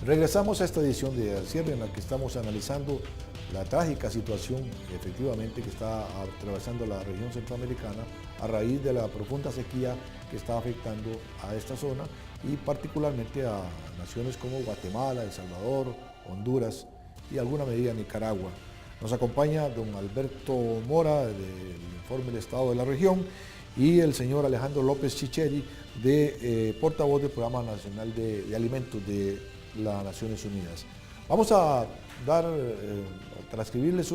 Regresamos a esta edición de Al Cierre en la que estamos analizando la trágica situación efectivamente que está atravesando la región centroamericana a raíz de la profunda sequía que está afectando a esta zona y particularmente a naciones como Guatemala, El Salvador, Honduras y alguna medida Nicaragua. Nos acompaña don Alberto Mora del informe del estado de la región y el señor Alejandro López Chicheri, portavoz del Programa Nacional de Alimentos de las Naciones Unidas. Vamos a transcribirles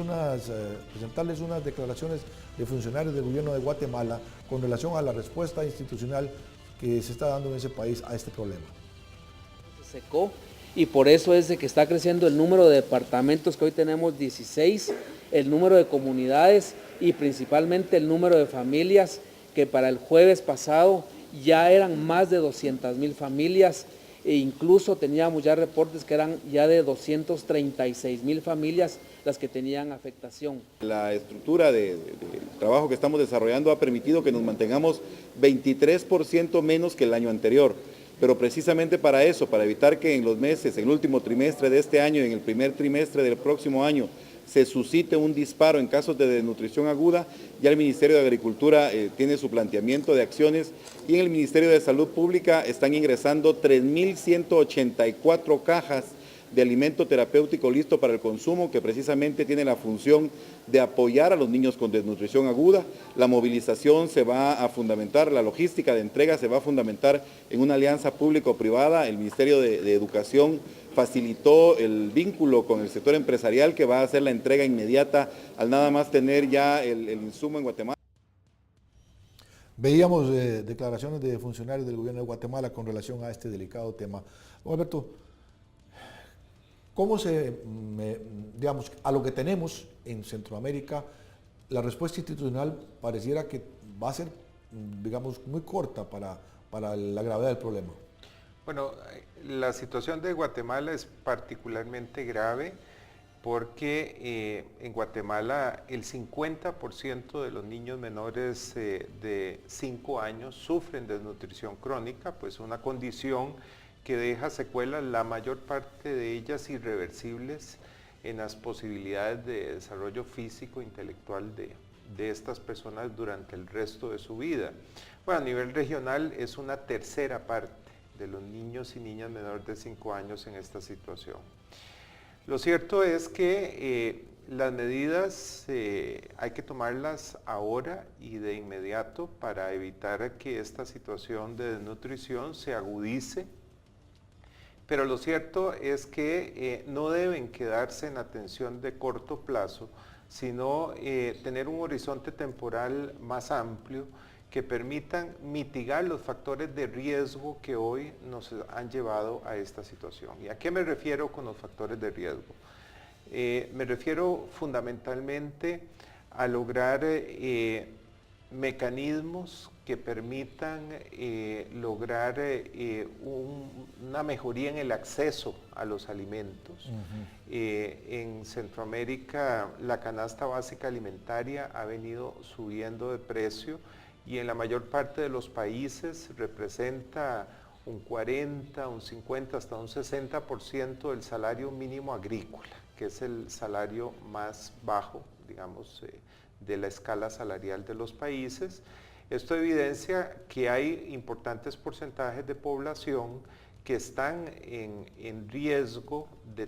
presentarles unas declaraciones de funcionarios del gobierno de Guatemala con relación a la respuesta institucional que se está dando en ese país a este problema. Se secó y por eso es de que está creciendo el número de departamentos, que hoy tenemos 16, el número de comunidades y principalmente el número de familias, que para el jueves pasado ya eran más de 200,000 familias e incluso teníamos ya reportes que eran ya de 236,000 familias las que tenían afectación. La estructura de trabajo que estamos desarrollando ha permitido que nos mantengamos 23% menos que el año anterior, pero precisamente para eso, para evitar que en los meses, en el último trimestre de este año y en el primer trimestre del próximo año, se suscite un disparo en casos de desnutrición aguda, ya el Ministerio de Agricultura tiene su planteamiento de acciones y en el Ministerio de Salud Pública están ingresando 3.184 cajas de alimento terapéutico listo para el consumo, que precisamente tiene la función de apoyar a los niños con desnutrición aguda. La movilización se va a fundamentar, la logística de entrega se va a fundamentar en una alianza público-privada. El Ministerio de Educación facilitó el vínculo con el sector empresarial que va a hacer la entrega inmediata al nada más tener ya el insumo en Guatemala. Veíamos declaraciones de funcionarios del gobierno de Guatemala con relación a este delicado tema. Don Alberto, ¿cómo digamos, a lo que tenemos en Centroamérica, la respuesta institucional pareciera que va a ser, digamos, muy corta para la gravedad del problema? Bueno, la situación de Guatemala es particularmente grave porque en Guatemala el 50% de los niños menores de 5 años sufren desnutrición crónica, pues una condición que deja secuelas, la mayor parte de ellas irreversibles, en las posibilidades de desarrollo físico e intelectual de estas personas durante el resto de su vida. Bueno, a nivel regional es una tercera parte de los niños y niñas menores de 5 años en esta situación. Lo cierto es que las medidas hay que tomarlas ahora y de inmediato para evitar que esta situación de desnutrición se agudice. Pero lo cierto es que no deben quedarse en atención de corto plazo, sino tener un horizonte temporal más amplio que permitan mitigar los factores de riesgo que hoy nos han llevado a esta situación. ¿Y a qué me refiero con los factores de riesgo? Me refiero fundamentalmente a lograr mecanismos que permitan lograr una mejoría en el acceso a los alimentos. En Centroamérica la canasta básica alimentaria ha venido subiendo de precio y en la mayor parte de los países representa un 40, un 50, hasta un 60% del salario mínimo agrícola, que es el salario más bajo, digamos, de la escala salarial de los países. Esto evidencia que hay importantes porcentajes de población que están en riesgo de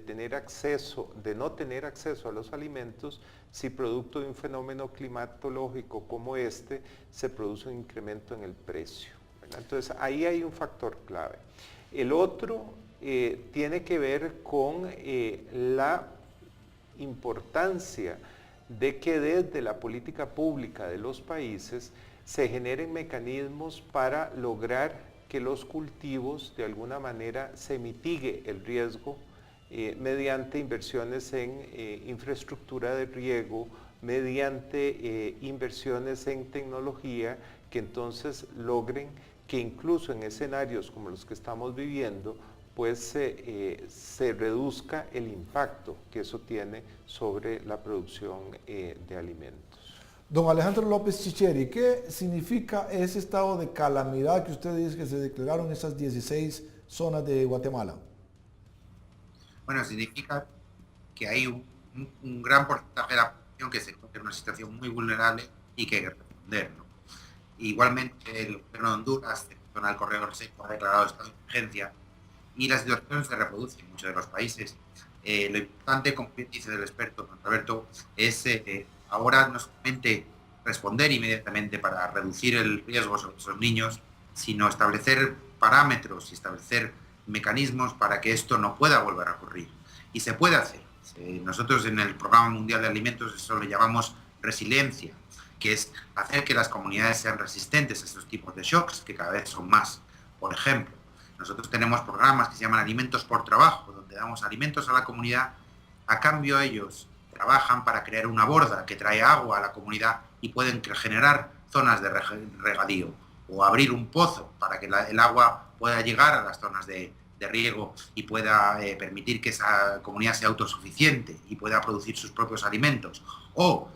no tener acceso a los alimentos si producto de un fenómeno climatológico como este se produce un incremento en el precio, ¿verdad? Entonces ahí hay un factor clave. El otro tiene que ver con la importancia de que desde la política pública de los países se generen mecanismos para lograr que los cultivos de alguna manera se mitigue el riesgo mediante inversiones en infraestructura de riego, mediante inversiones en tecnología que entonces logren que incluso en escenarios como los que estamos viviendo, pues se reduzca el impacto que eso tiene sobre la producción de alimentos. Don Alejandro López Chicheri, ¿qué significa ese estado de calamidad que usted dice que se declararon en esas 16 zonas de Guatemala? Bueno, significa que hay un gran porcentaje de la población que se encuentra en una situación muy vulnerable y que hay que responder, ¿no? Igualmente, el gobierno de Honduras, en zona del Corredor Seco, ha declarado estado de emergencia y la situación se reproduce en muchos de los países. Lo importante, como bien dice el experto, don Roberto, es ahora no solamente responder inmediatamente para reducir el riesgo sobre esos niños, sino establecer parámetros y establecer mecanismos para que esto no pueda volver a ocurrir. Y se puede hacer. Nosotros en el Programa Mundial de Alimentos eso lo llamamos resiliencia, que es hacer que las comunidades sean resistentes a estos tipos de shocks, que cada vez son más. Por ejemplo, nosotros tenemos programas que se llaman Alimentos por Trabajo, donde damos alimentos a la comunidad, a cambio ellos trabajan para crear una borda que trae agua a la comunidad y pueden generar zonas de regadío, o abrir un pozo para que el agua pueda llegar a las zonas de riego y pueda permitir que esa comunidad sea autosuficiente y pueda producir sus propios alimentos, o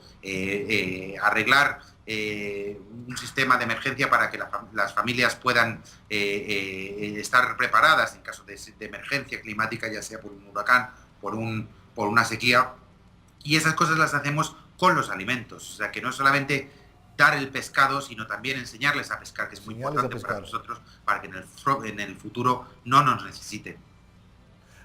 arreglar un sistema de emergencia para que las familias puedan estar preparadas en caso de emergencia climática, ya sea por un huracán, por una sequía, y esas cosas las hacemos con los alimentos, o sea que no solamente dar el pescado, sino también enseñarles a pescar, que es muy importante para nosotros, para que en el futuro no nos necesiten.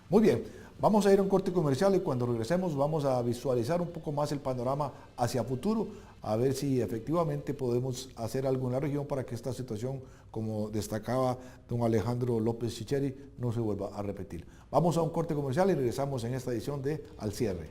Muy bien, vamos a ir a un corte comercial y cuando regresemos vamos a visualizar un poco más el panorama hacia futuro, a ver si efectivamente podemos hacer algo en la región para que esta situación, como destacaba don Alejandro López Chicheri, no se vuelva a repetir. Vamos a un corte comercial y regresamos en esta edición de Al Cierre.